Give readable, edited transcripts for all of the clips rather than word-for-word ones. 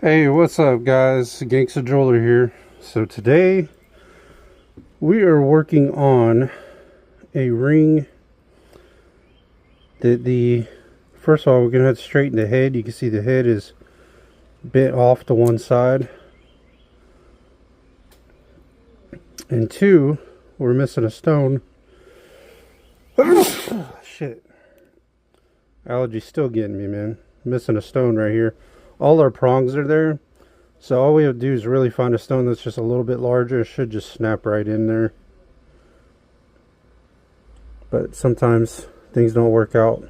Hey, what's up, guys? Gangsta Jeweler here. So today we are working on a ring that first of all, we're gonna have to straighten the head. You can see the head is bent off to one side, and two, we're missing a stone. Shit, allergy's still getting me, man. Missing a stone right here. All our prongs are there. So all we have to do is really find a stone that's just a little bit larger. It should just snap right in there. But sometimes things don't work out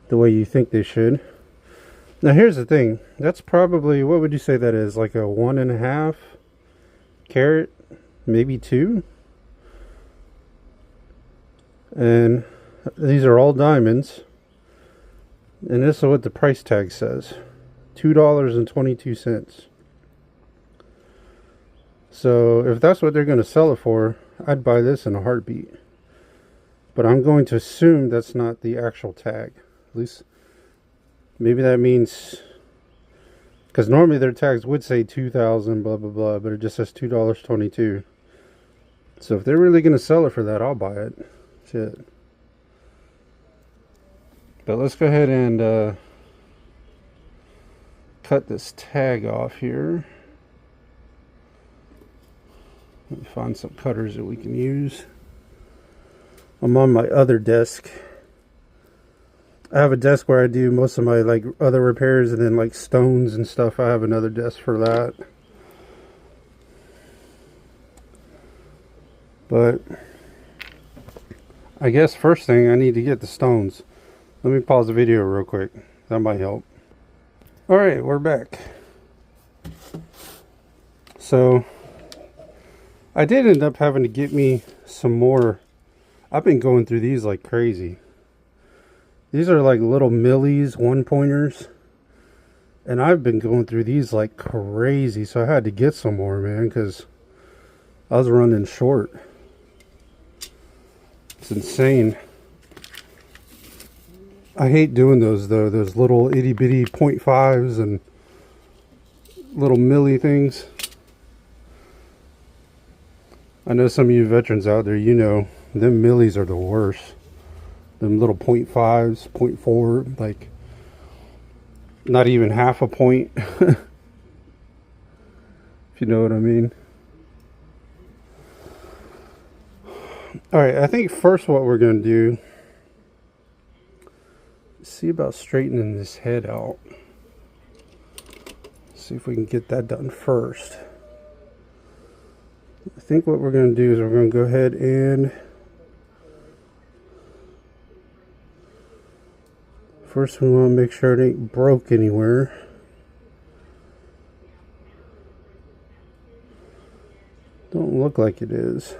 the way you think they should. Now here's the thing. That's probably, what would you say that is? Like a 1.5 carat, maybe 2. And these are all diamonds. And this is what the price tag says. $2.22. So if that's what they're going to sell it for, I'd buy this in a heartbeat. But I'm going to assume that's not the actual tag. At least maybe that means, because normally their tags would say 2,000 blah blah blah, but it just says $2.22. So if they're really going to sell it for that, I'll buy it. Shit. But let's go ahead and cut this tag off here. Let me find some cutters that we can use. I'm on my other desk. I have a desk where I do most of my like other repairs, and then like stones and stuff. I have another desk for that. But I guess first thing I need to get the stones. Let me pause the video real quick. That might help. Alright, we're back. So I did end up having to get me some more. I've been going through these like crazy. These are like little millies, 1-pointers. And I've been going through these like crazy. So I had to get some more, man, because I was running short. It's insane. I hate doing those though. Those little itty bitty 0.5s and little milli things. I know some of you veterans out there, you know, them millis are the worst. Them little 0.5s, 0.4, like not even half a point. If you know what I mean. Alright, I think first what we're going to do, see about straightening this head out. See if we can get that done first. I think what we're going to do is we're going to go ahead and first we want to make sure it ain't broke anywhere. Don't look like it is.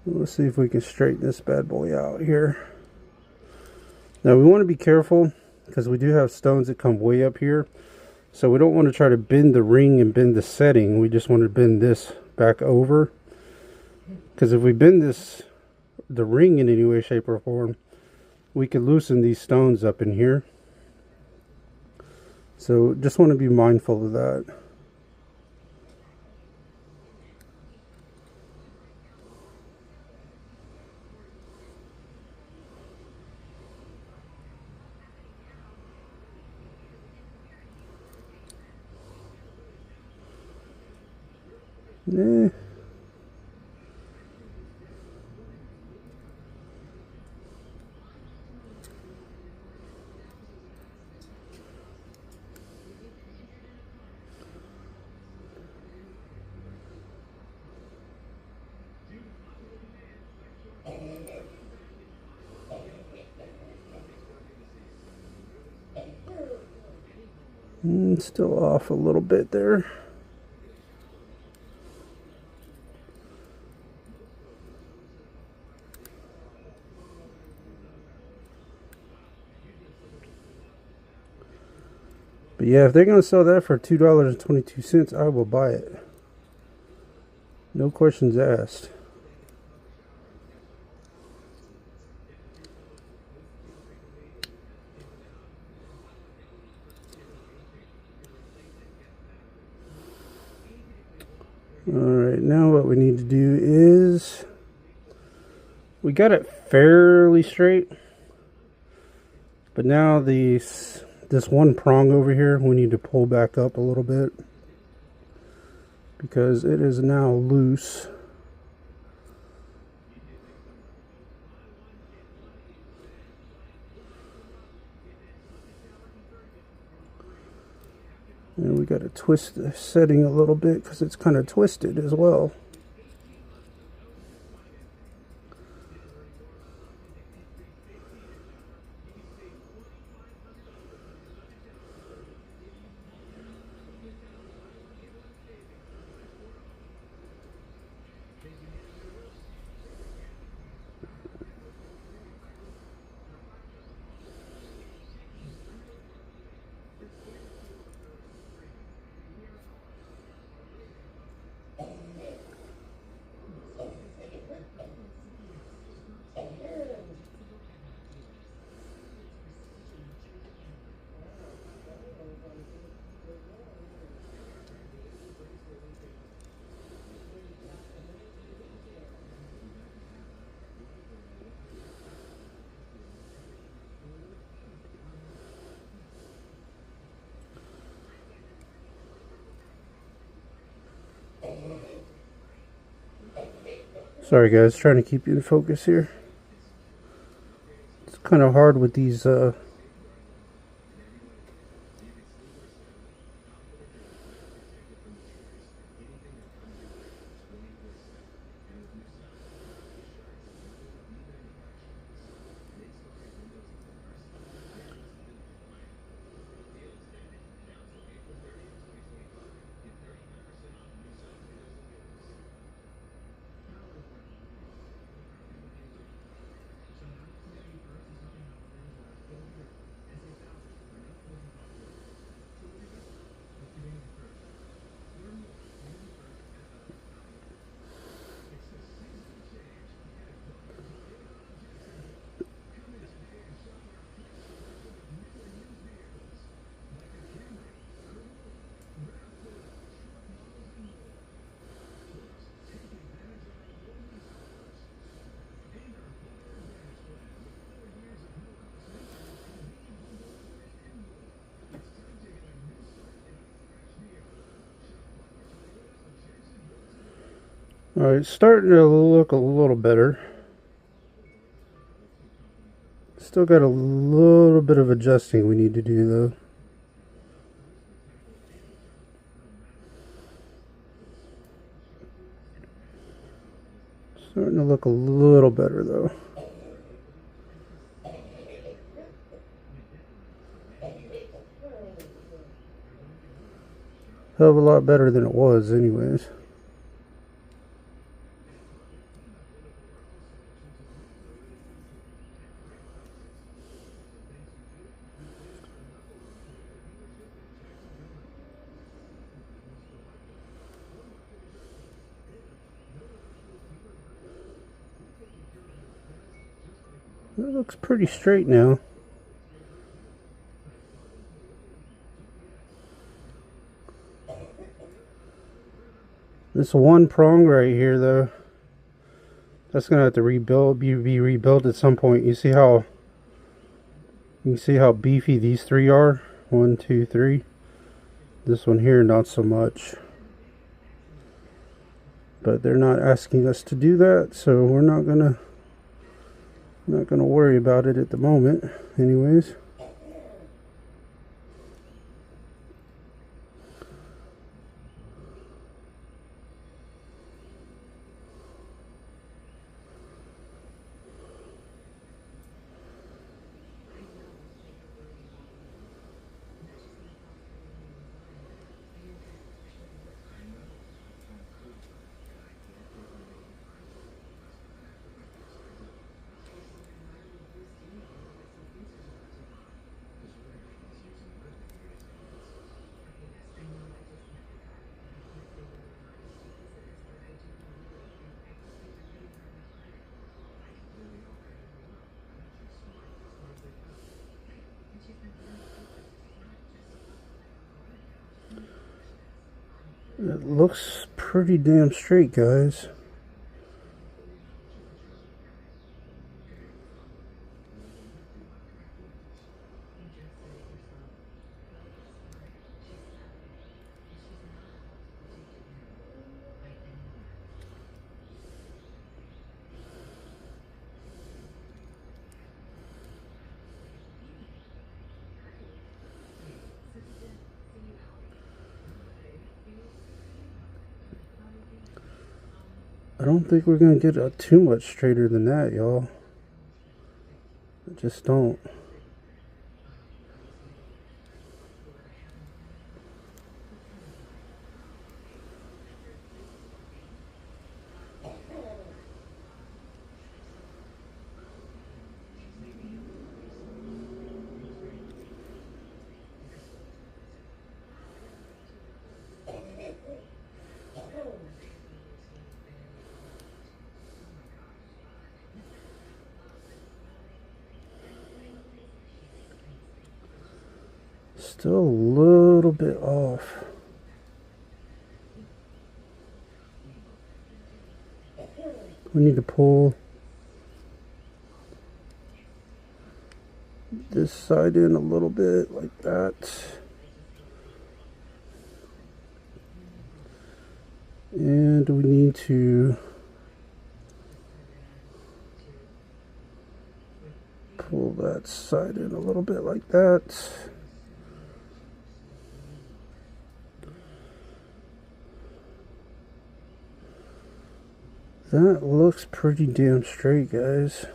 Let's see if we can straighten this bad boy out here. Now we want to be careful because we do have stones that come way up here. So we don't want to try to bend the ring and bend the setting. We just want to bend this back over. Because if we bend the ring in any way, shape, or form, we could loosen these stones up in here. So just want to be mindful of that. Still off a little bit there. But yeah, if they're going to sell that for $2.22, I will buy it. No questions asked. Alright, now what we need to do is, we got it fairly straight, but now this one prong over here we need to pull back up a little bit because it is now loose. And we got to twist the setting a little bit because it's kind of twisted as well. Sorry guys, trying to keep you in focus here. It's kind of hard with these Alright, starting to look a little better. Still got a little bit of adjusting we need to do though. Starting to look a little better though. Hell of a lot better than it was anyways. It looks pretty straight now. This one prong right here though, that's gonna have to be rebuilt at some point. You see how beefy these three are? 1, 2, 3. This one here not so much. But they're not asking us to do that, so we're not gonna worry about it at the moment anyways. It looks pretty damn straight, guys. I don't think we're going to get too much straighter than that, y'all. I just don't. Still a little bit off. We need to pull this side in a little bit like that. And we need to pull that side in a little bit like that. That looks pretty damn straight, guys.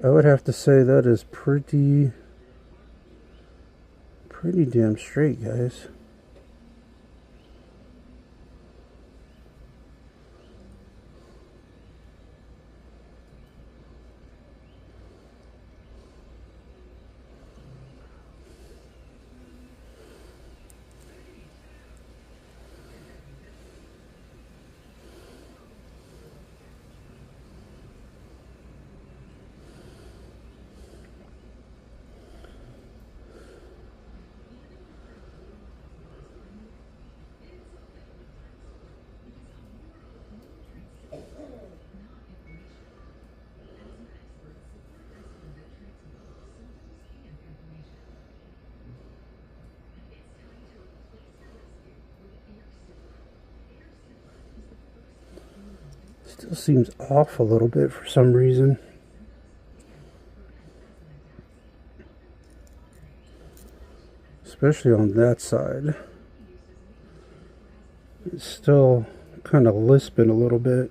I would have to say that is pretty damn straight, guys. Still seems off a little bit for some reason. Especially on that side. It's still kind of lisping a little bit.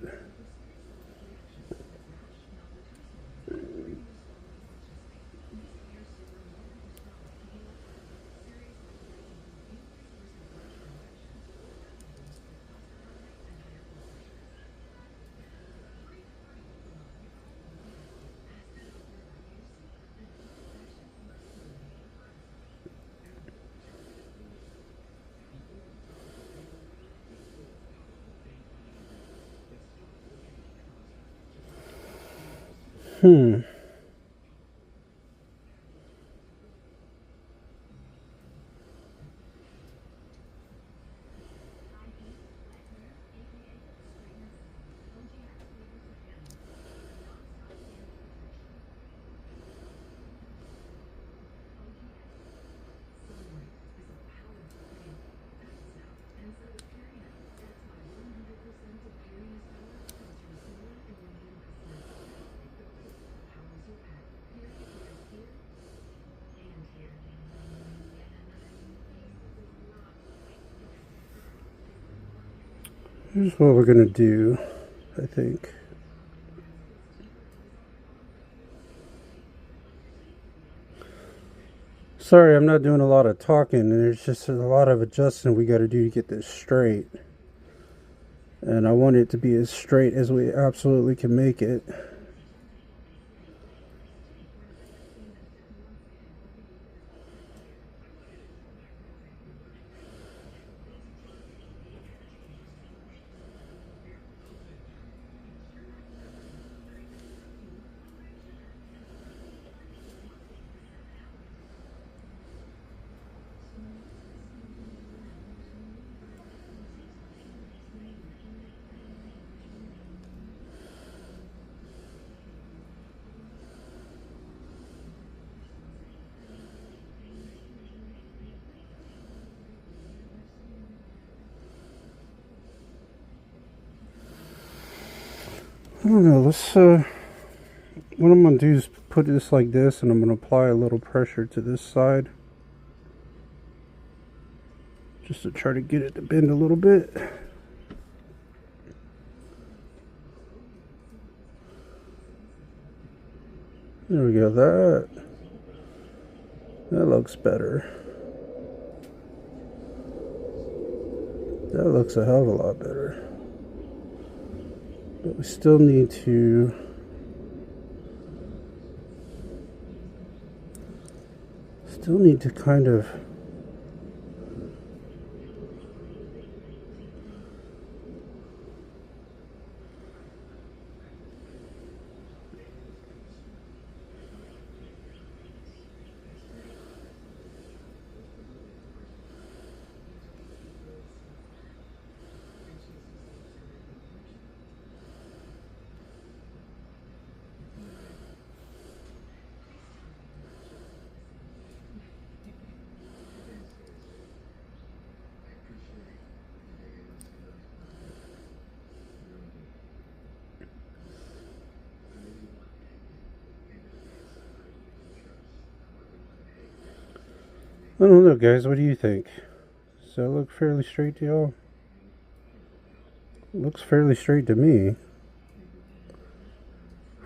Here's what we're gonna do, I think. Sorry, I'm not doing a lot of talking, and there's just a lot of adjusting we got to do to get this straight. And I want it to be as straight as we absolutely can make it. I don't know, let's, what I'm going to do is put this like this, and I'm going to apply a little pressure to this side. Just to try to get it to bend a little bit. There we go, that looks better. That looks a hell of a lot better. But we still need to kind of I don't know, guys. What do you think? Does that look fairly straight to y'all? It looks fairly straight to me.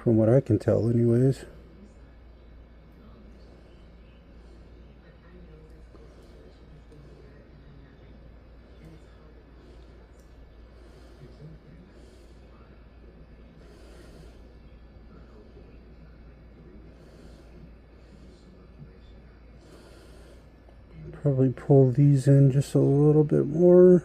From what I can tell, anyways. Probably pull these in just a little bit more.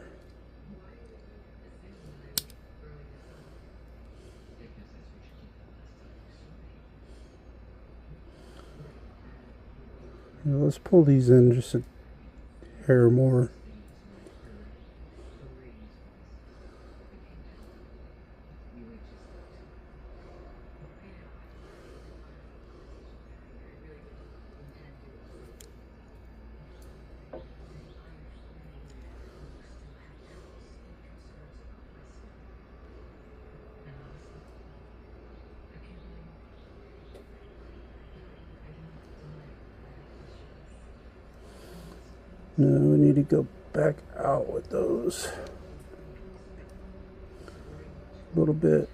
Yeah, let's pull these in just a hair more. Now we need to go back out with those a little bit.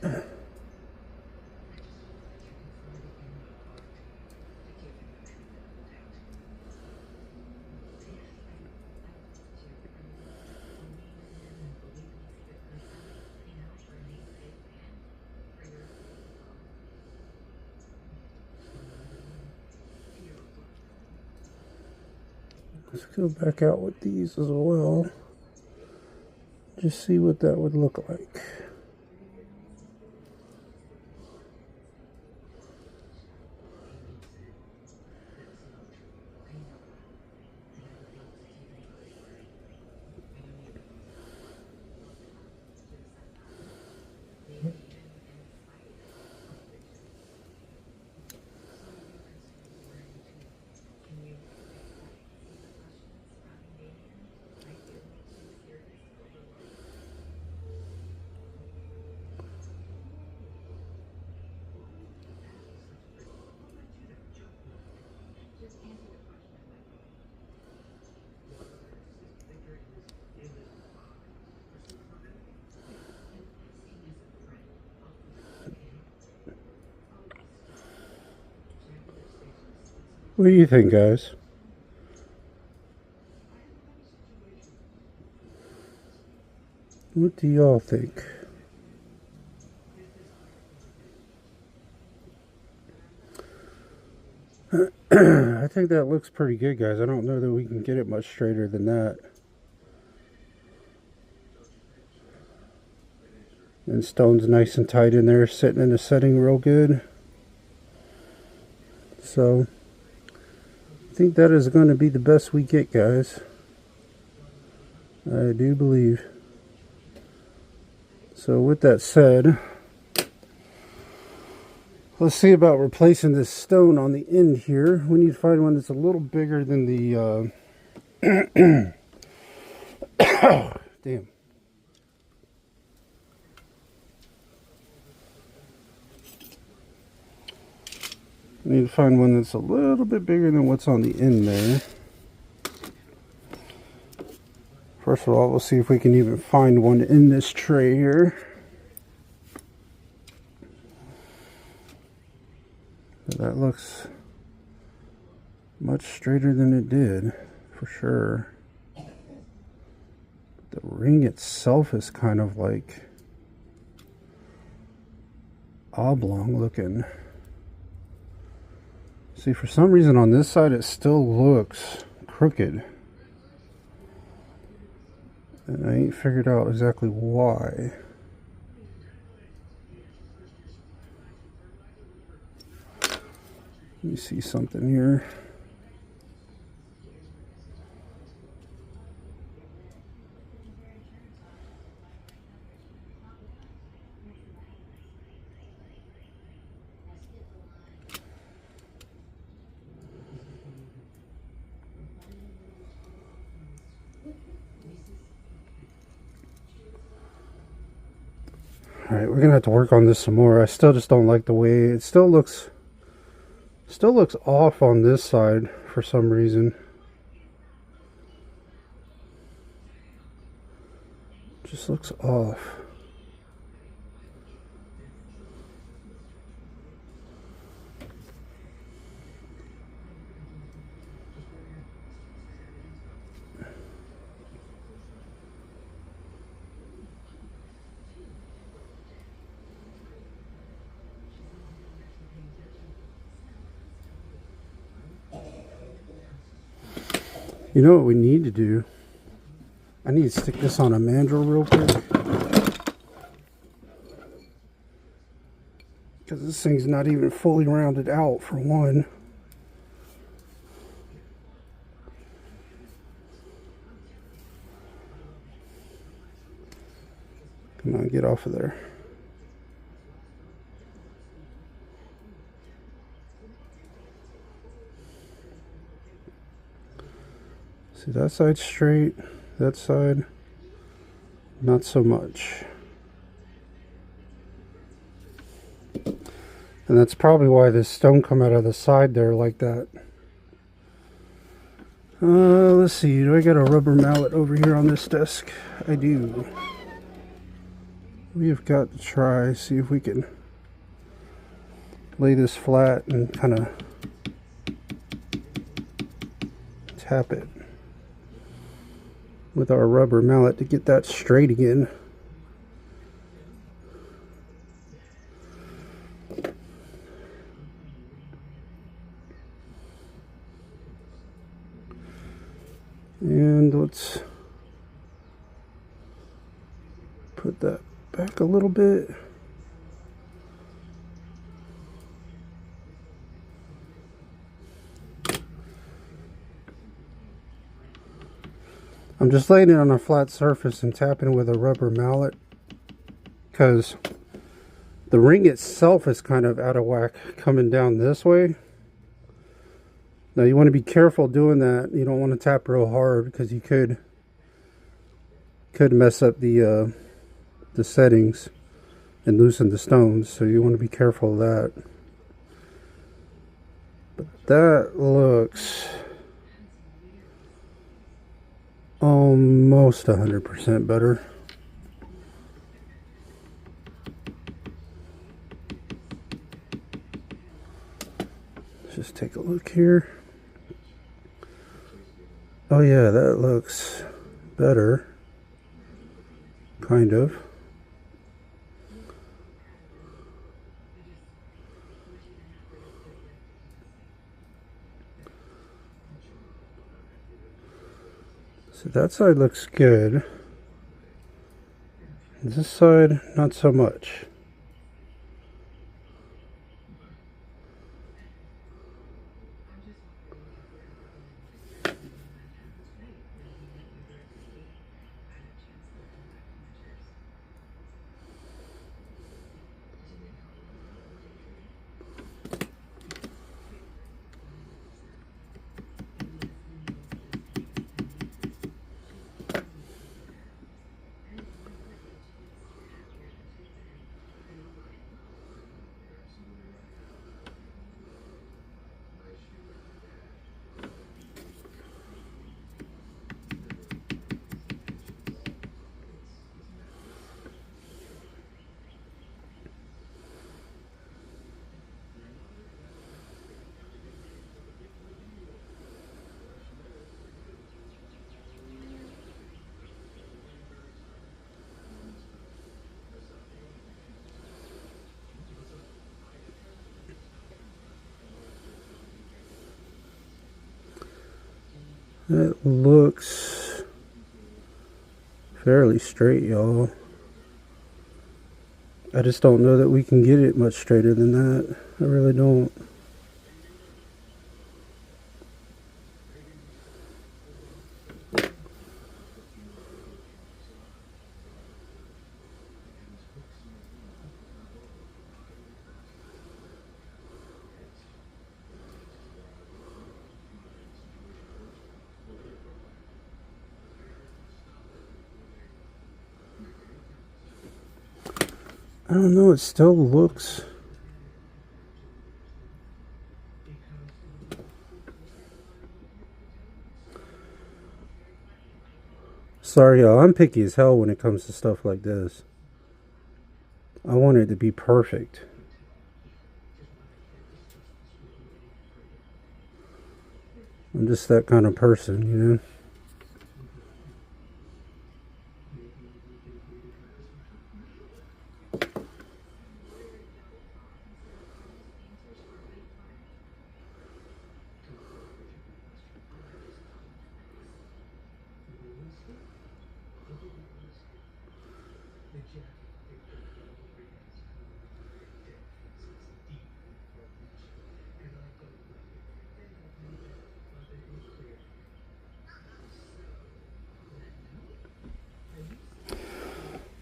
Let's go back out with these as well. Just see what that would look like. What do you think, guys? What do y'all think? I think that looks pretty good, guys. I don't know that we can get it much straighter than that. And stone's nice and tight in there, sitting in the setting real good. So, I think that is going to be the best we get, guys. I do believe. So with that said, let's see about replacing this stone on the end here. We need to find one that's a little bigger than the damn. We need to find one that's a little bit bigger than what's on the end there. First of all, we'll see if we can even find one in this tray here. That looks much straighter than it did, for sure. The ring itself is kind of like oblong looking. See, for some reason on this side it still looks crooked. And I ain't figured out exactly why. Let me see something here. Alright, we're gonna have to work on this some more. I still just don't like the way it still looks off on this side for some reason. Just looks off. You know what we need to do? I need to stick this on a mandrel real quick. Because this thing's not even fully rounded out, for one. Come on, get off of there. See, that side's straight, that side, not so much. And that's probably why this stone come out of the side there like that. Let's see, do I got a rubber mallet over here on this desk? I do. We have got to try, see if we can lay this flat and kind of tap it with our rubber mallet to get that straight again. And let's put that back a little bit. I'm just laying it on a flat surface and tapping with a rubber mallet because the ring itself is kind of out of whack coming down this way. Now you want to be careful doing that. You don't want to tap real hard because you could mess up the settings and loosen the stones. So you want to be careful of that. But that looks almost 100% better. Let's just take a look here. Oh yeah, that looks better. Kind of. So that side looks good. This side, not so much. It looks fairly straight, y'all. I just don't know that we can get it much straighter than that. I really don't. I don't know, it still looks... Sorry, y'all, I'm picky as hell when it comes to stuff like this. I want it to be perfect. I'm just that kind of person, you know?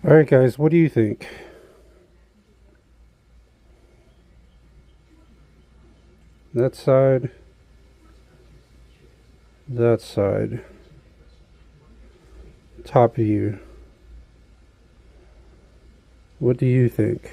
Alright guys, what do you think? That side, that side, top view. What do you think?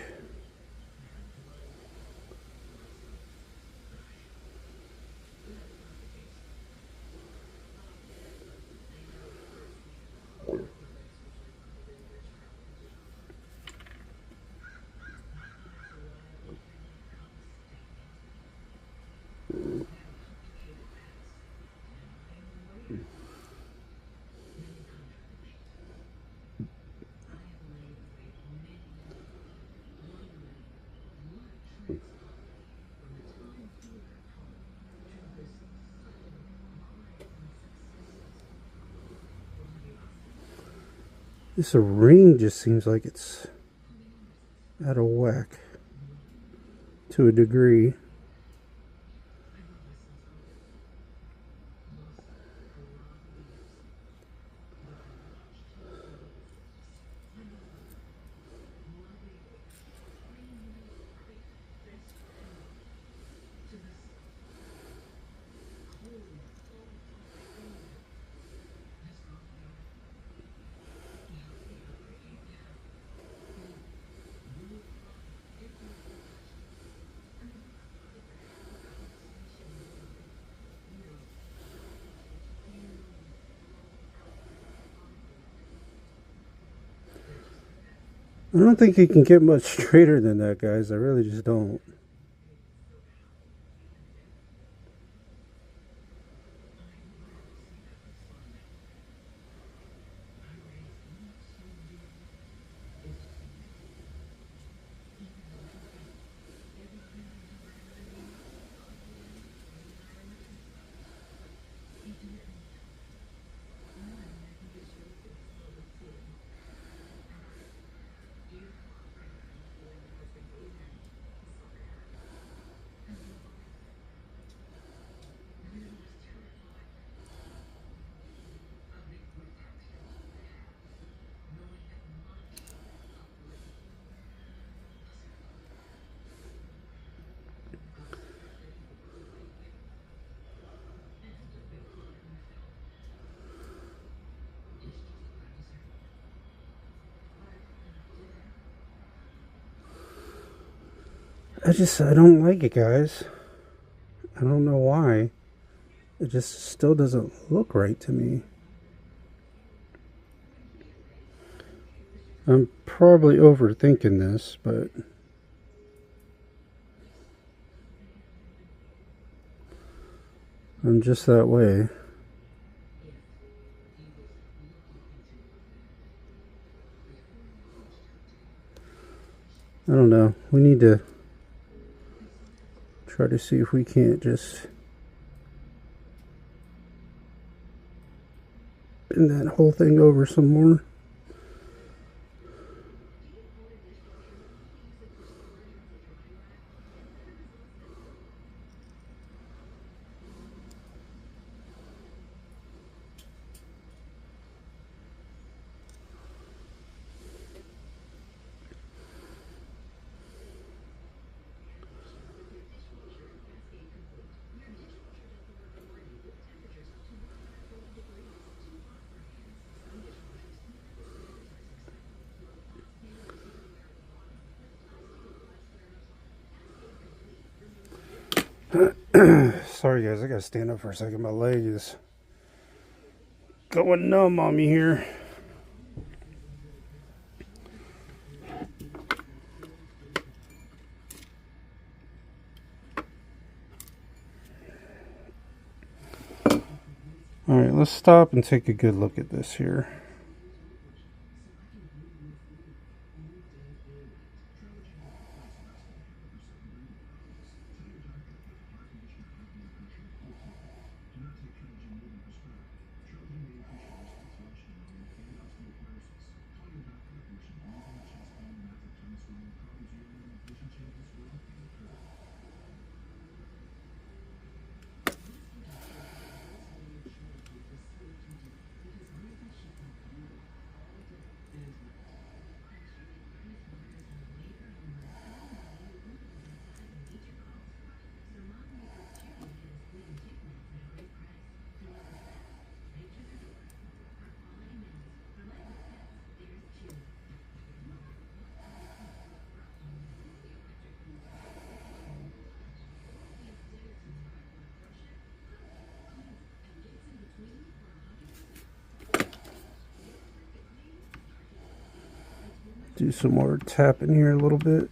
This ring just seems like it's out of whack to a degree. I don't think you can get much straighter than that, guys. I really just don't. I don't like it, guys. I don't know why. It just still doesn't look right to me. I'm probably overthinking this, but I'm just that way. I don't know. We need to try to see if we can't just bend that whole thing over some more. Sorry guys, I gotta stand up for a second. My leg is going numb on me here. Alright, let's stop and take a good look at this here. Do some more tapping here a little bit.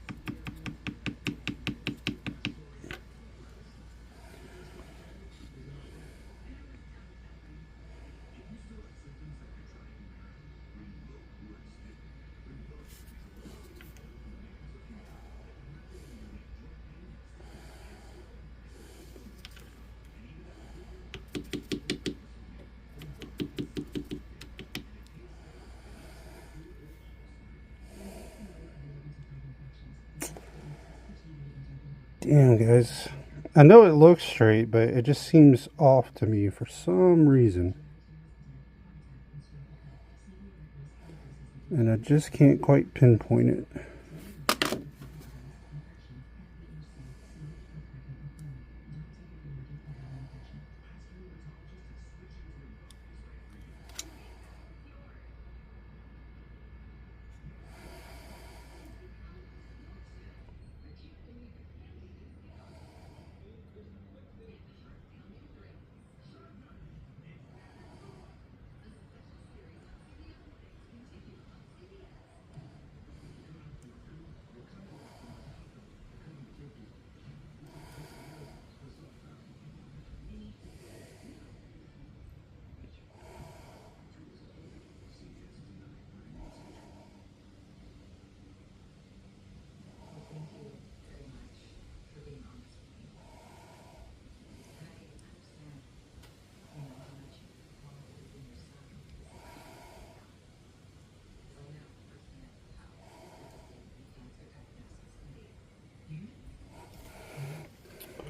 Damn, guys. I know it looks straight, but it just seems off to me for some reason. And I just can't quite pinpoint it.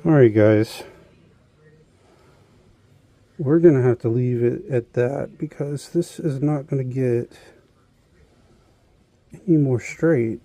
Alright, guys. We're going to have to leave it at that because this is not going to get any more straight.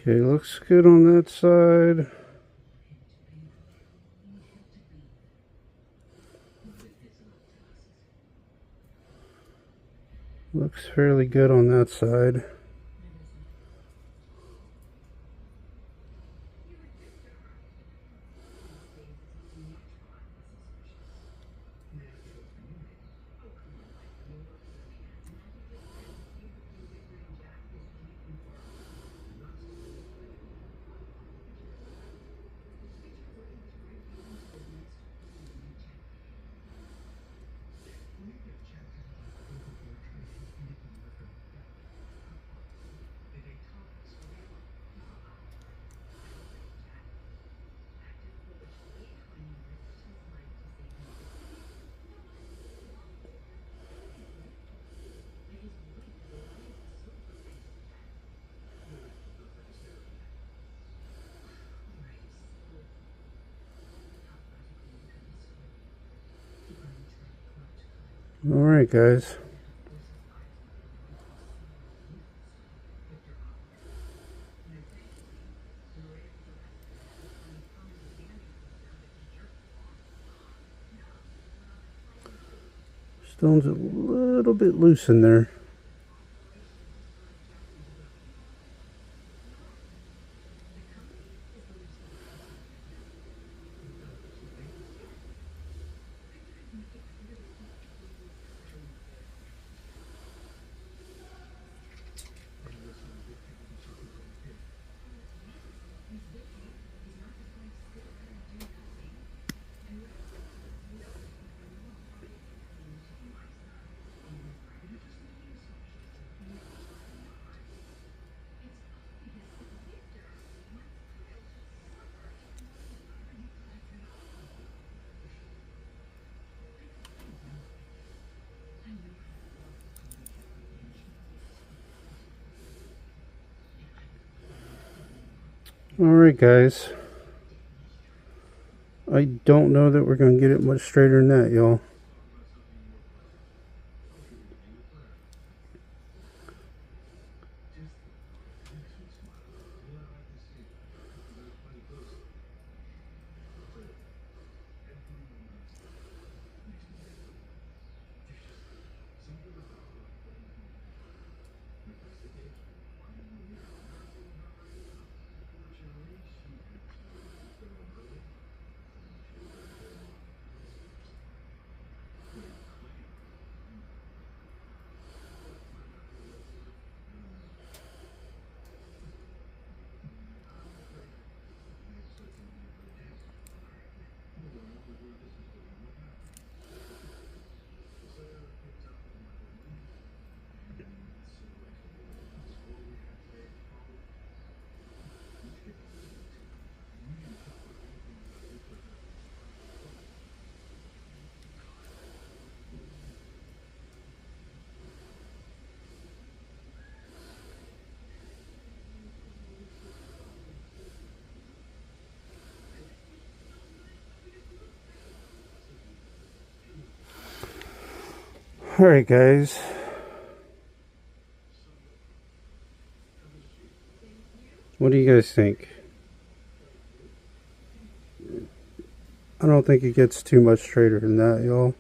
Okay, looks good on that side. Looks fairly good on that side. Alright, guys. Stone's a little bit loose in there. Alright, guys. I don't know that we're going to get it much straighter than that, y'all. Alright, guys. What do you guys think? I don't think it gets too much straighter than that, y'all.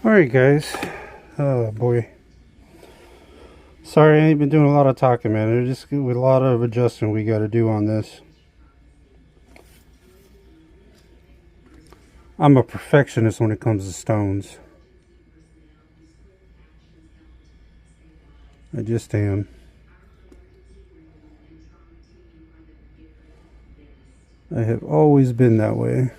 Alright guys, oh boy, sorry I ain't been doing a lot of talking, man. There's just a lot of adjusting we got to do on this. I'm a perfectionist when it comes to stones. I just am. I have always been that way.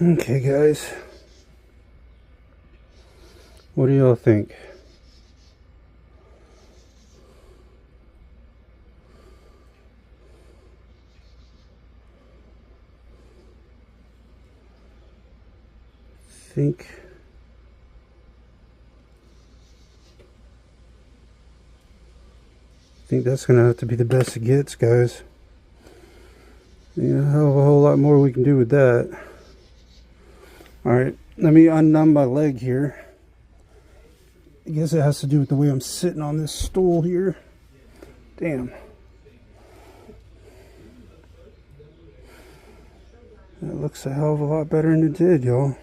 Okay guys, what do y'all think? Think that's gonna have to be the best it gets, guys. Yeah, hell of a whole lot more we can do with that. Alright, let me unnumb my leg here. I guess it has to do with the way I'm sitting on this stool here. Damn. That looks a hell of a lot better than it did, y'all.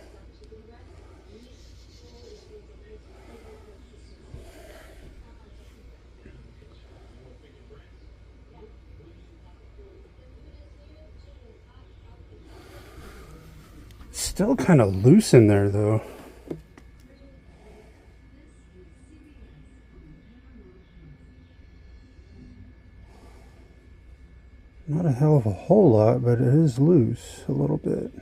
Still kind of loose in there, though. Not a hell of a whole lot, but it is loose a little bit.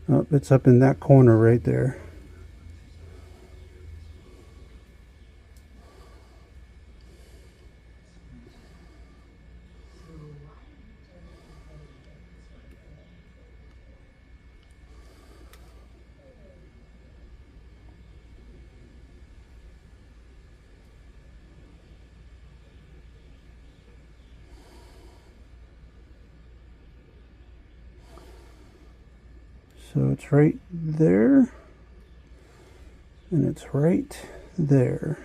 Oh, it's up in that corner right there. So it's right there, and it's right there.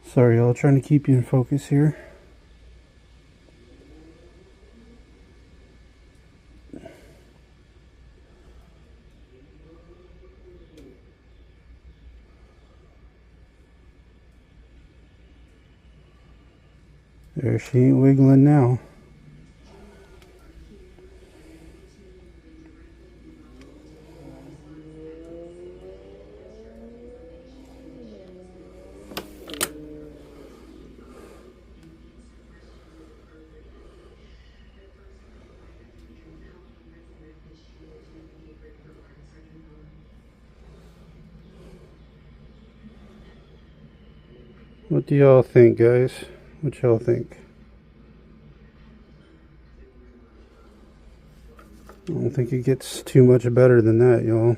Sorry, y'all, trying to keep you in focus here. There, she ain't wiggling now. What do y'all think, guys? What y'all think? I don't think it gets too much better than that, y'all.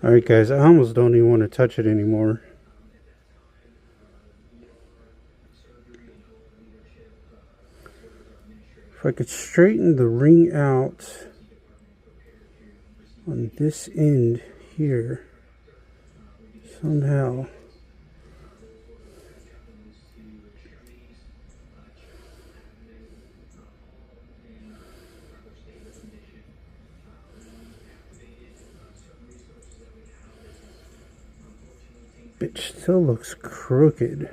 Alright guys, I almost don't even want to touch it anymore. If I could straighten the ring out on this end here somehow. Bitch still looks crooked.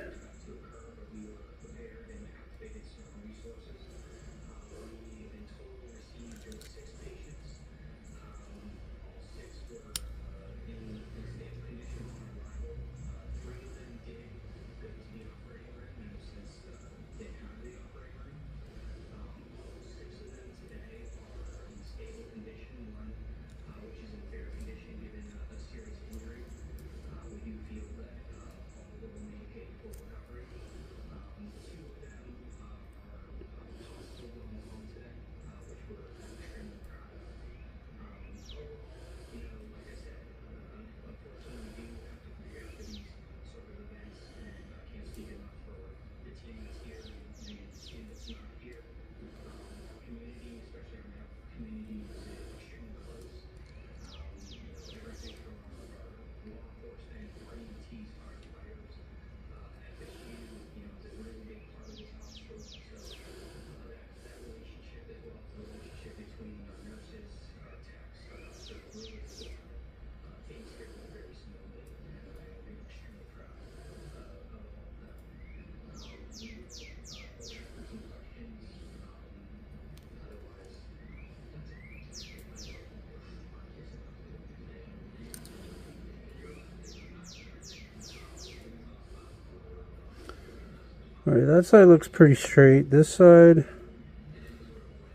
Alright, that side looks pretty straight. This side,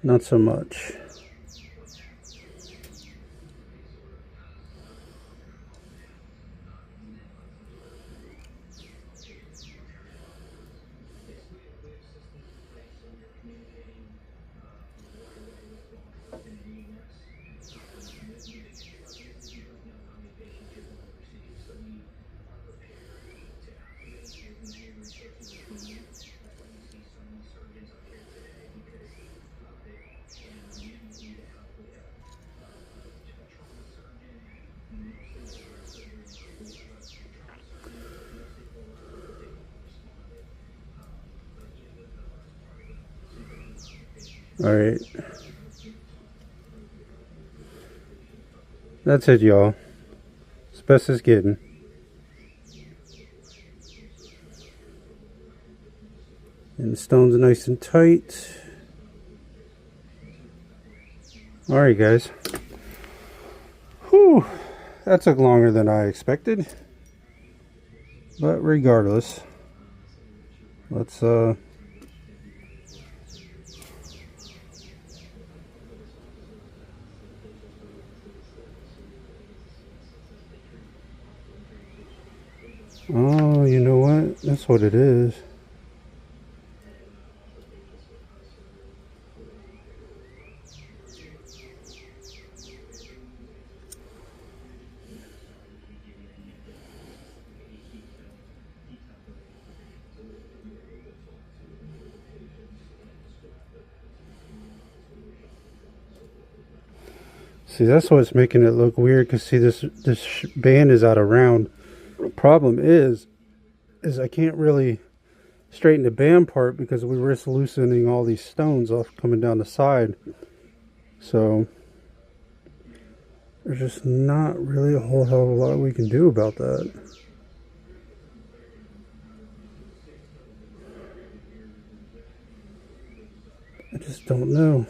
not so much. Alright. That's it, y'all. As best as getting. And the stone's nice and tight. Alright, guys. Whew. That took longer than I expected. But regardless, let's Oh, you know what? That's what it is. See, that's what's making it look weird. Cause see, this band is out of round. Problem is I can't really straighten the band part because we risk loosening all these stones off coming down the side. So there's just not really a whole hell of a lot we can do about that. I just don't know.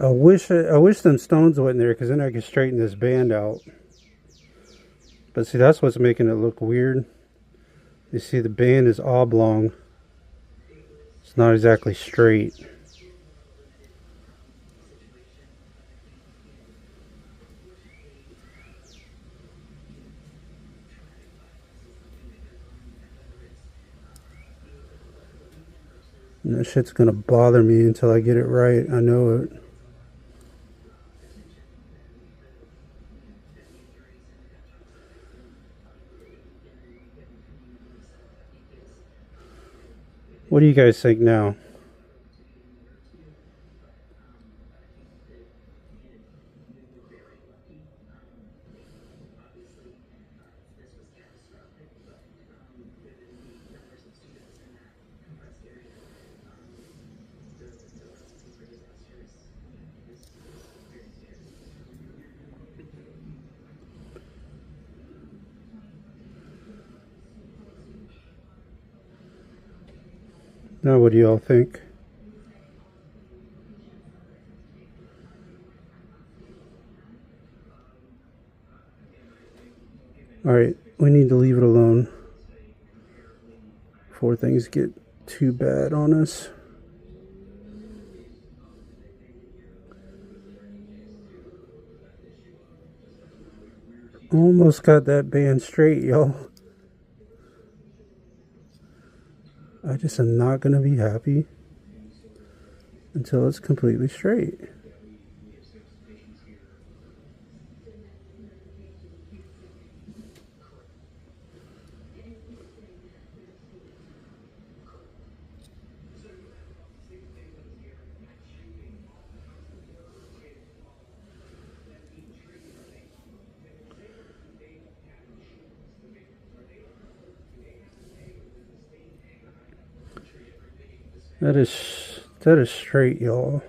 I wish them stones went in there because then I could straighten this band out. But see, that's what's making it look weird. You see, the band is oblong. It's not exactly straight. And that shit's gonna bother me until I get it right. I know it. What do you guys think now? Now, what do y'all think? Alright, we need to leave it alone before things get too bad on us. Almost got that band straight, y'all. I just am not going to be happy until it's completely straight. That is straight, y'all.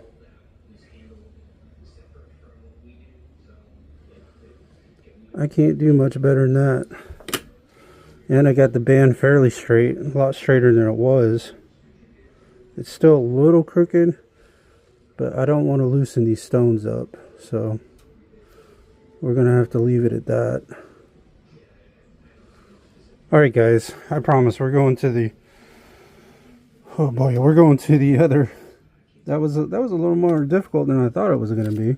I can't do much better than that. And I got the band fairly straight, a lot straighter than it was. It's still a little crooked, but I don't want to loosen these stones up, so we're gonna have to leave it at that. Alright guys, I promise we're going to the, oh boy, we're going to the other. That was a little more difficult than I thought it was going to be.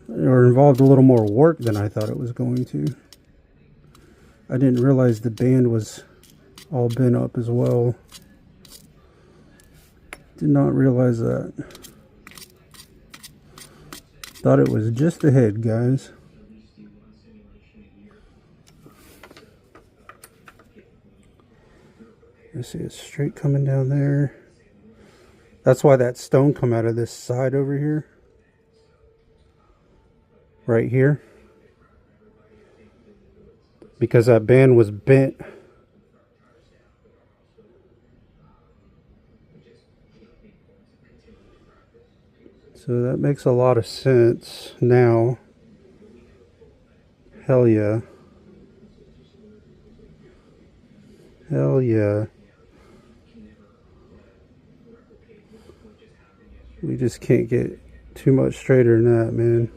Or involved a little more work than I thought it was going to. I didn't realize the band was all bent up as well. Did not realize that. Thought it was just the head, guys. You see it's straight coming down there. That's why that stone come out of this side over here. Right here. Because that band was bent. So that makes a lot of sense now. Hell yeah. Hell yeah. We just can't get too much straighter than that, man.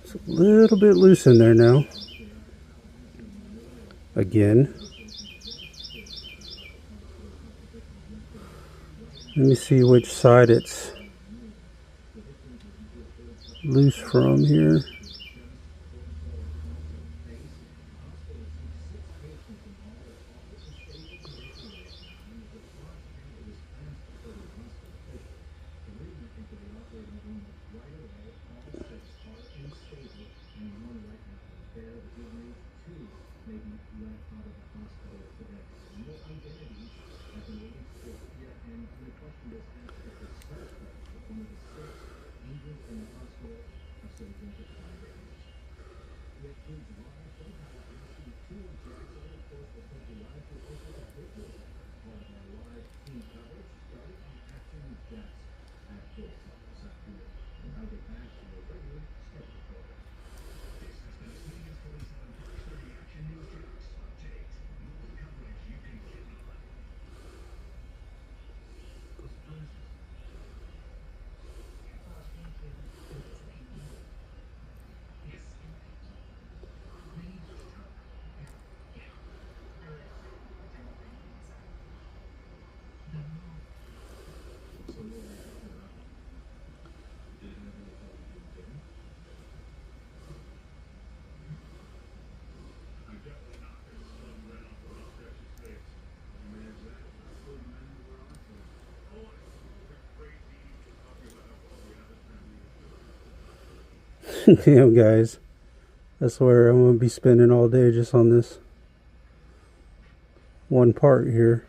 It's a little bit loose in there now. Again. Let me see which side it's loose from here. Damn, guys. I swear I'm going to be spending all day just on this one part here.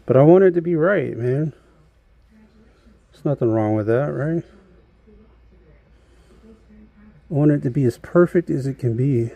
But I want it to be right, man. There's nothing wrong with that, right? I want it to be as perfect as it can be.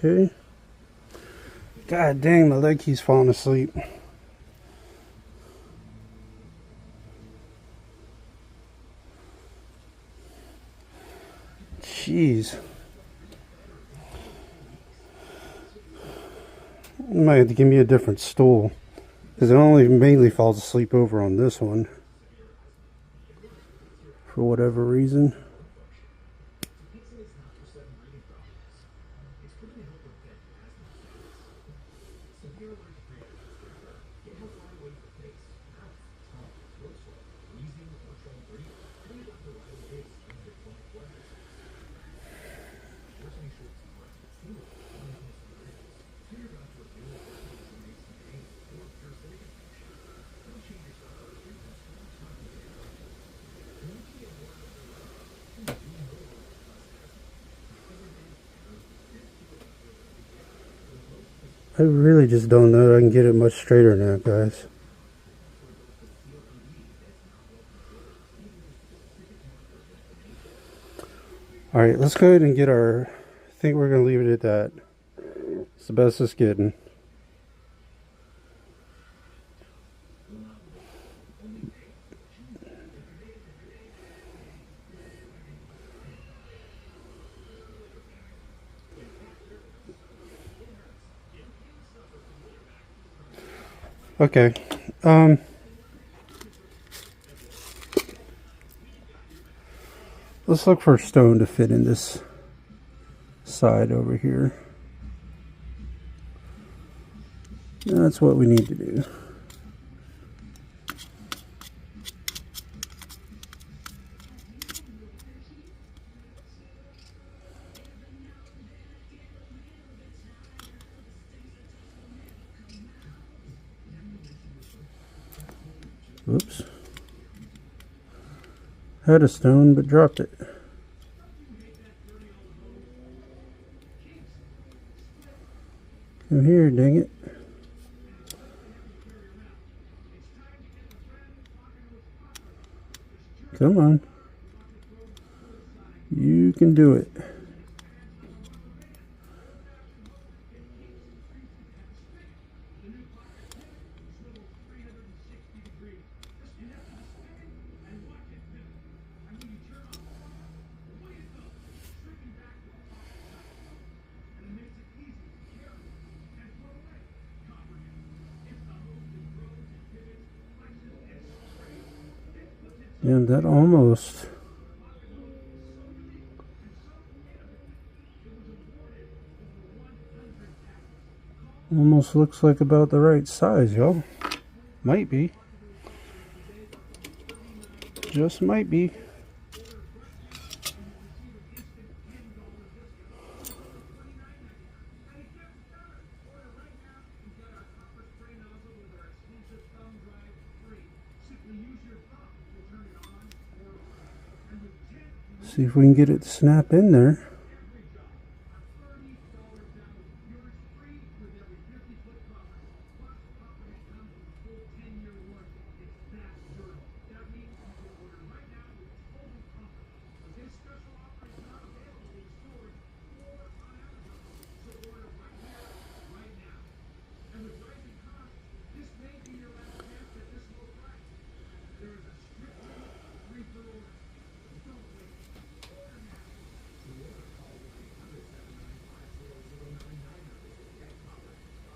Okay. God dang, my leg keeps falling asleep. Jeez. You might have to give me a different stool, because it only mainly falls asleep over on this one for whatever reason. I really just don't know that I can get it much straighter now, guys. Alright, let's go ahead and get our... I think we're going to leave it at that. It's the best it's getting. Okay. Let's look for a stone to fit in this side over here. That's what we need to do. Whoops. Had a stone but dropped it. Come here, dang it. Come on. You can do it. And that almost looks like about the right size, y'all. Might be. Just might be. See if we can get it to snap in there.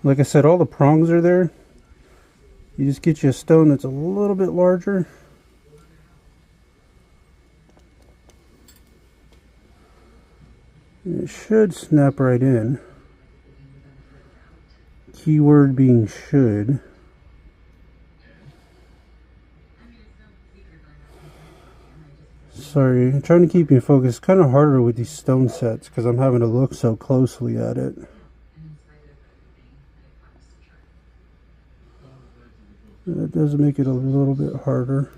Like I said, all the prongs are there. You just get you a stone that's a little bit larger. And it should snap right in. Keyword being should. Sorry, I'm trying to keep you focused. It's kind of harder with these stone sets because I'm having to look so closely at it. That does make it a little bit harder.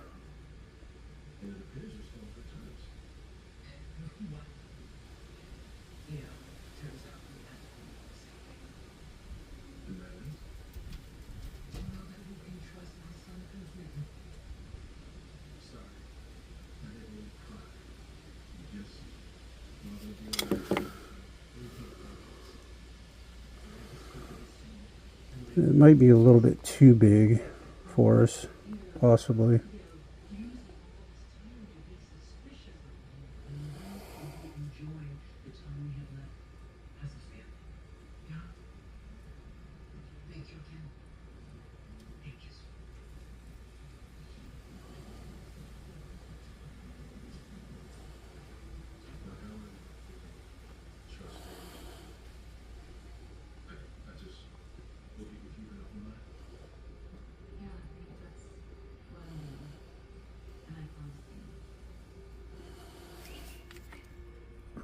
It might be a little bit too big for us, possibly.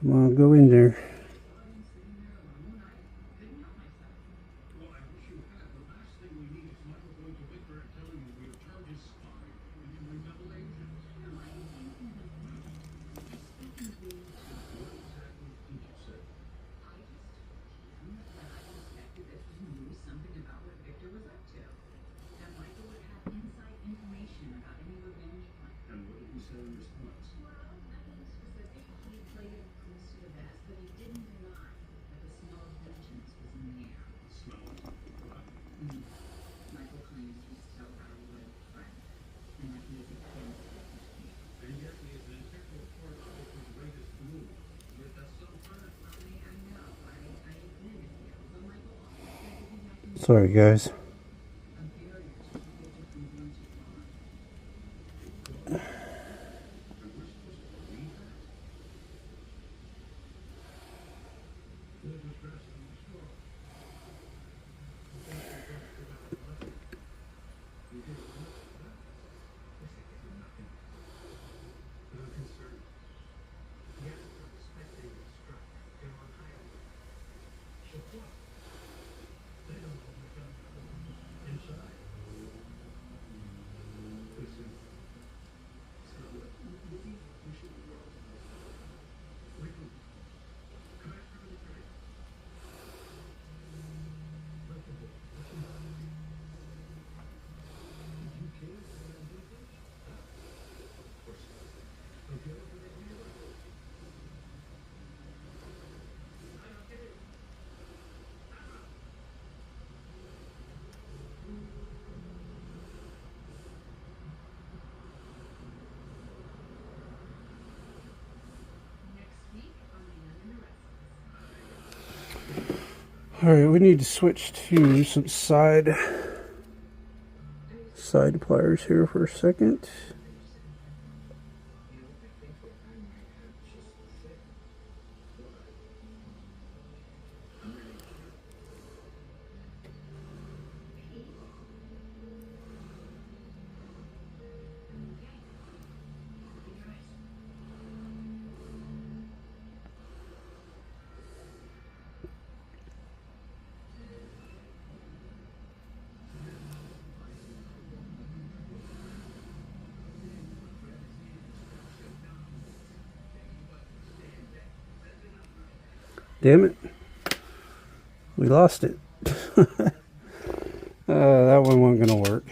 Come on, go in there. Sorry, guys. Alright, we need to switch to some side pliers here for a second. Damn it. We lost it. That one wasn't going to work.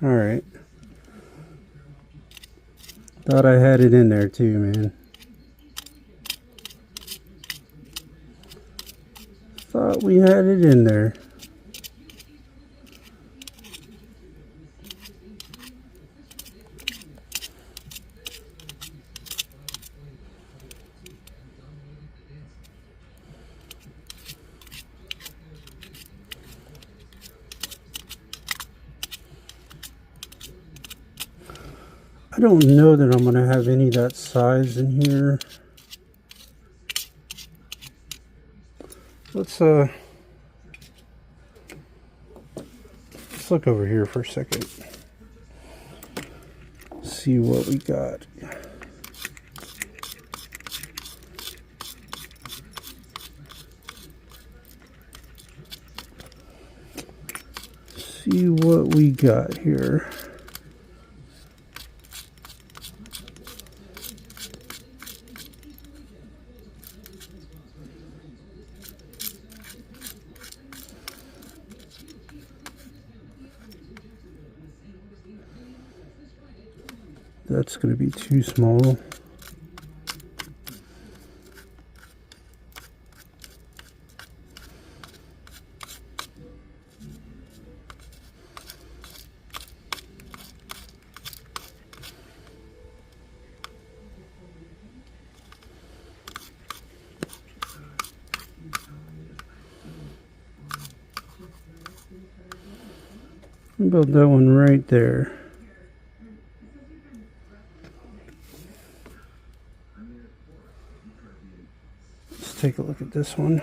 Alright. Thought I had it in there too, man. Thought we had it in there. I don't know that I'm going to have any of that size in here. Let's look over here for a second. See what we got. See what we got here. That's going to be too small. About that one right there. Let's take a look at this one.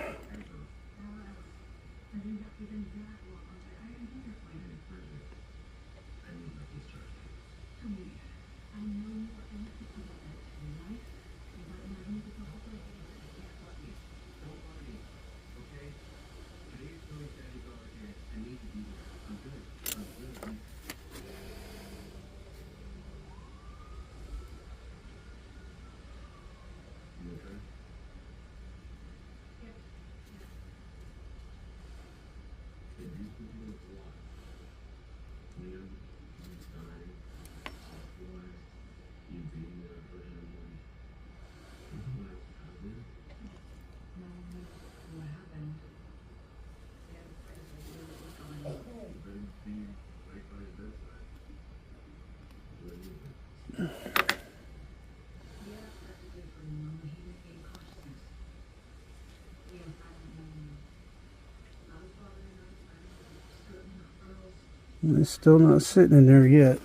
It's still not sitting in there yet.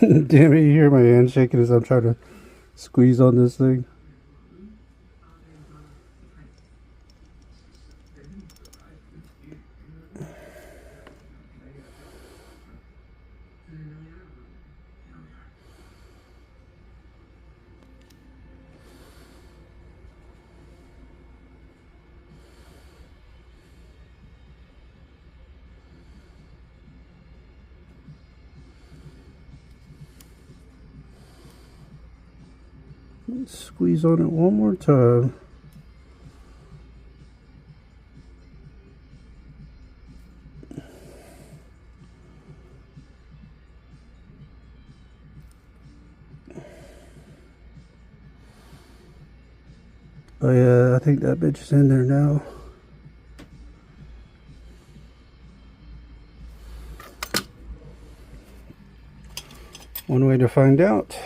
Damn it, you hear my hand shaking as I'm trying to squeeze on this thing. Let's squeeze on it one more time. Oh yeah, I think that bitch is in there now. One way to find out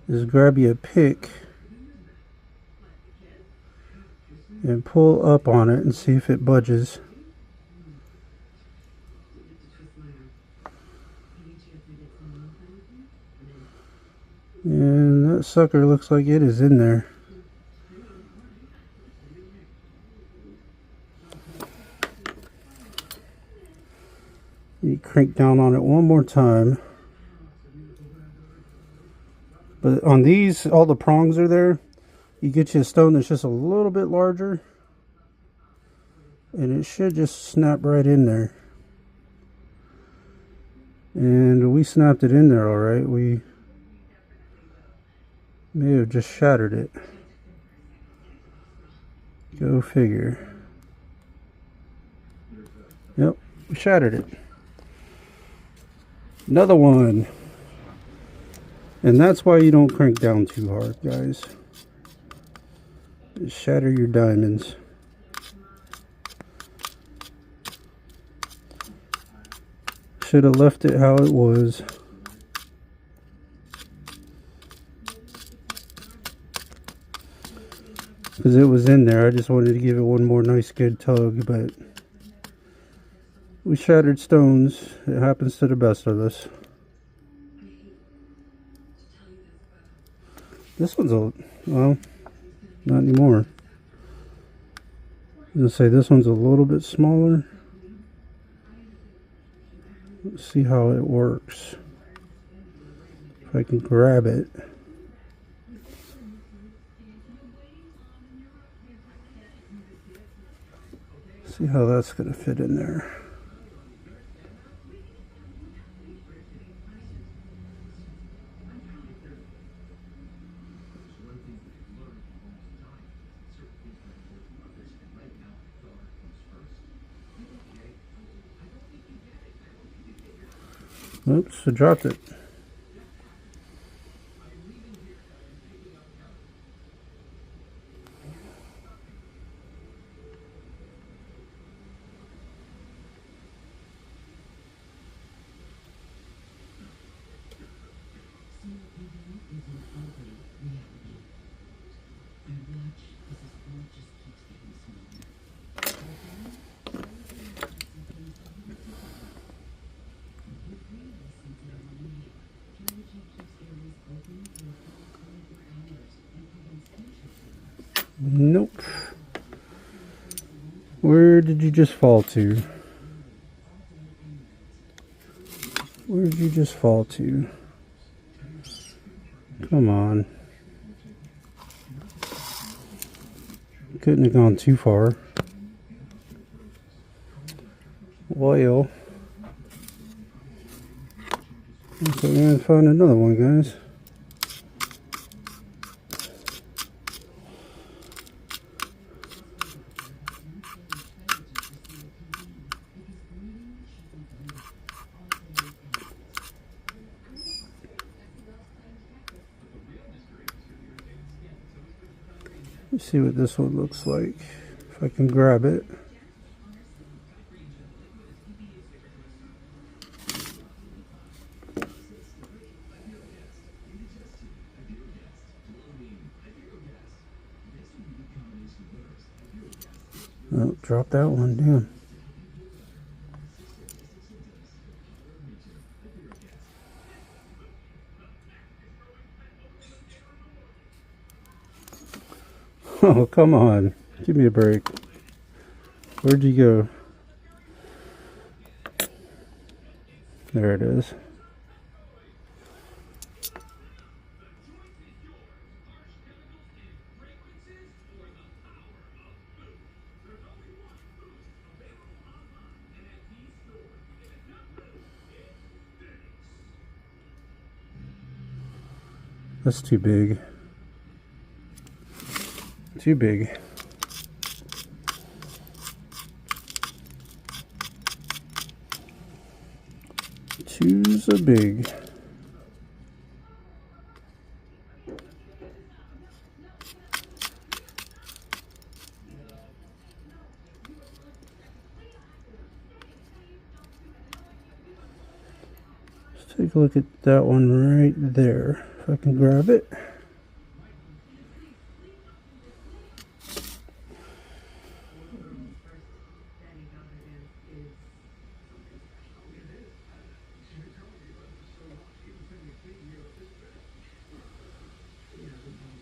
is grab you a pick and pull up on it and see if it budges. And that sucker looks like it is in there. You crank down on it one more time. But on these, all the prongs are there. You get you a stone that's just a little bit larger, and it should just snap right in there. And we snapped it in there all right. We may have just shattered it. Go figure. Yep, we shattered it. Another one. And that's why you don't crank down too hard, guys. Just shatter your diamonds. Should have left it how it was. Because it was in there. I just wanted to give it one more nice good tug, but we shattered stones. It happens to the best of us. This one's a, well, not anymore. I'm going to say this one's a little bit smaller. Let's see how it works. If I can grab it. See how that's going to fit in there. Oops, I dropped it. Nope. Where did you just fall to? Where did you just fall to? Come on. Couldn't have gone too far. Well, looks like we're gonna find another one, guys. Let's see what this one looks like. If I can grab it. Oh, drop that one down. Oh, come on. Give me a break. Where'd you go? There it is. That's too big. Too big. Too so big. Let's take a look at that one right there. If I can grab it.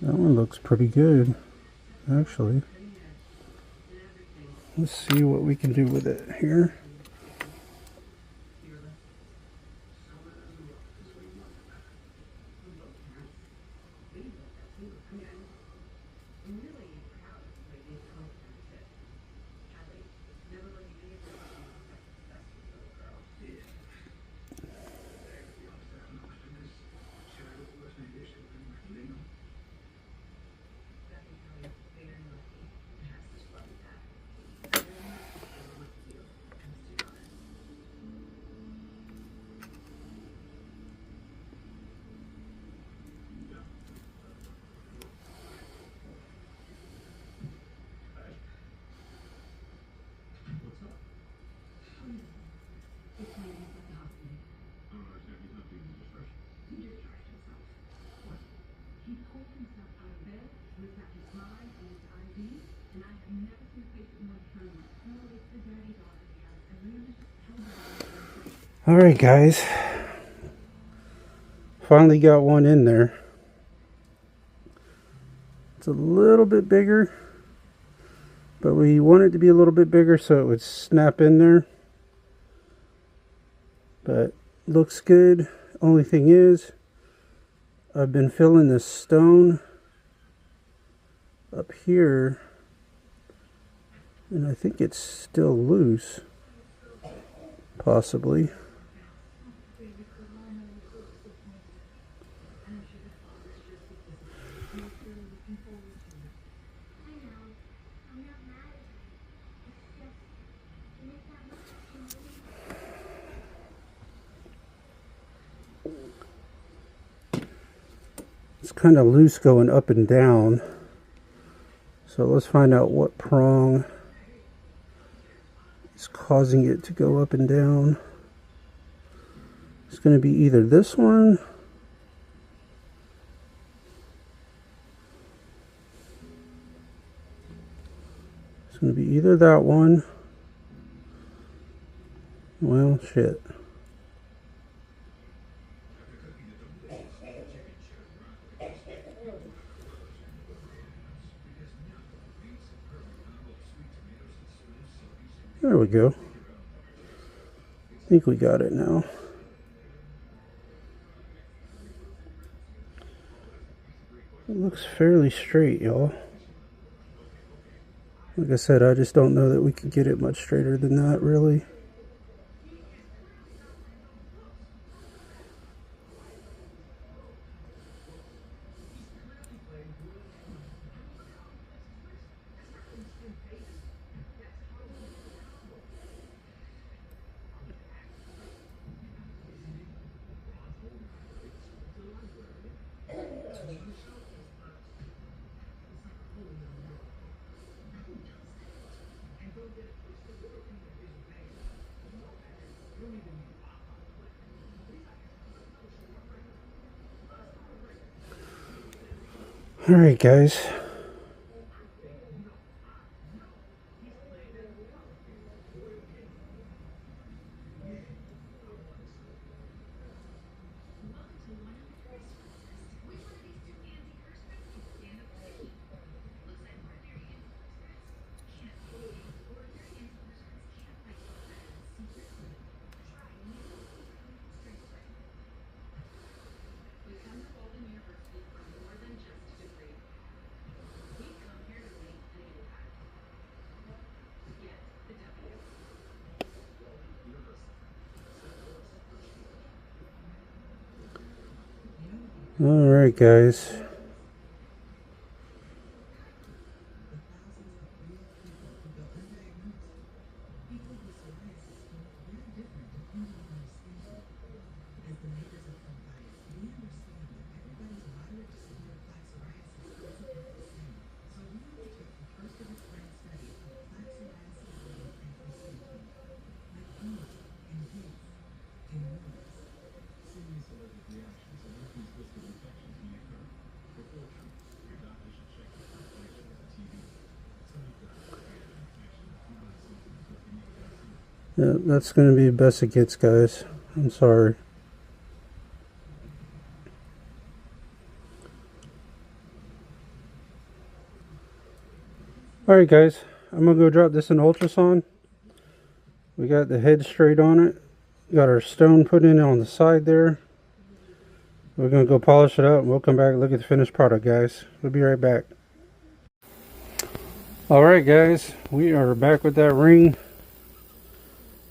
That one looks pretty good, actually. Let's see what we can do with it here. Alright guys, finally got one in there. It's a little bit bigger, but we want it to be a little bit bigger so it would snap in there. But looks good. Only thing is, I've been filling this stone up here, and I think it's still loose, possibly. It's kind of loose going up and down. So let's find out what prong is causing it to go up and down. It's going to be either this one It's going to be either that one. Well, shit. There we go. I think we got it now. It looks fairly straight, y'all. Like I said, I just don't know that we can get it much straighter than that, really. Alright, guys. Alright, guys. Yeah, that's going to be the best it gets, guys. I'm sorry. Alright, guys. I'm going to go drop this in ultrasound. We got the head straight on it. Got our stone put in on the side there. We're going to go polish it up, and we'll come back and look at the finished product, guys. We'll be right back. Alright, guys. We are back with that ring.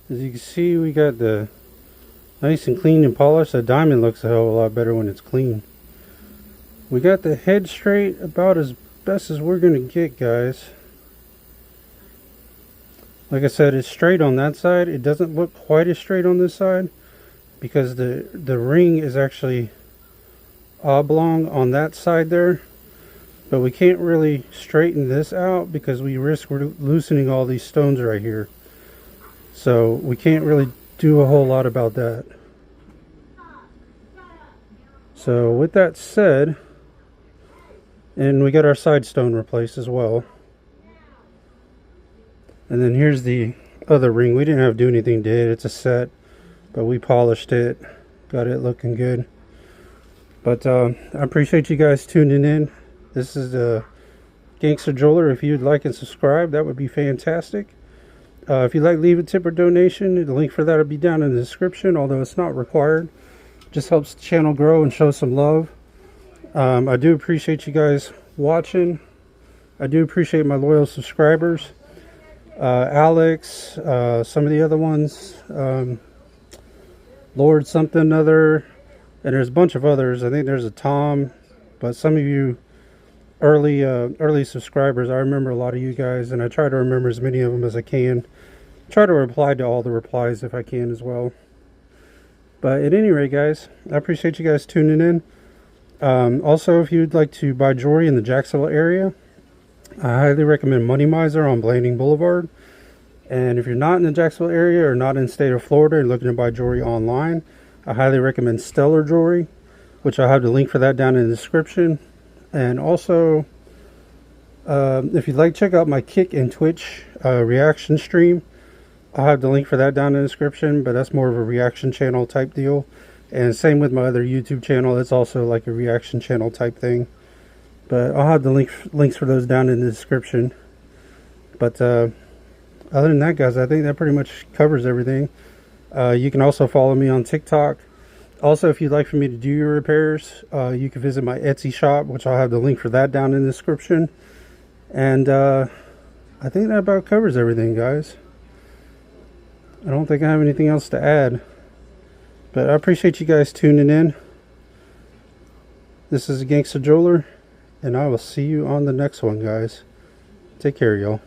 As you can see, we got the nice and clean and polished. The diamond looks a hell of a lot better when it's clean. We got the head straight about as best as we're going to get, guys. Like I said, it's straight on that side. It doesn't look quite as straight on this side because the ring is actually oblong on that side there. But we can't really straighten this out because we risk loosening all these stones right here. So we can't really do a whole lot about that. So with that said, and we got our side stone replaced as well. And then here's the other ring. We didn't have to do anything to it. It's a set, but we polished it. Got it looking good. But I appreciate you guys tuning in. This is the Gangster Jeweler. If you'd like and subscribe, that would be fantastic. If you'd like to leave a tip or donation, the link for that will be down in the description, although it's not required. Just helps the channel grow and show some love. I do appreciate you guys watching. I do appreciate my loyal subscribers. Alex, some of the other ones, Lord something other, and there's a bunch of others. I think there's a Tom, but some of you early subscribers, I remember a lot of you guys, and I try to remember as many of them as I can. Try to reply to all the replies if I can as well. But at any rate, guys, I appreciate you guys tuning in. Also, if you'd like to buy jewelry in the Jacksonville area, I highly recommend Money Miser on Blanding Boulevard. And if you're not in the Jacksonville area or not in the state of Florida and looking to buy jewelry online, I highly recommend Stellar Jewelry, which I'll have the link for that down in the description. And also, If you'd like to check out my Kick and Twitch reaction stream, I'll have the link for that down in the description, but that's more of a reaction channel type deal. And same with my other YouTube channel, it's also like a reaction channel type thing. But I'll have the links for those down in the description. But other than that, guys, I think that pretty much covers everything. You can also follow me on TikTok. Also, if you'd like for me to do your repairs, you can visit my Etsy shop, which I'll have the link for that down in the description. And I think that about covers everything, guys. I don't think I have anything else to add. But I appreciate you guys tuning in. This is Gangsta Jeweler, and I will see you on the next one, guys. Take care, y'all.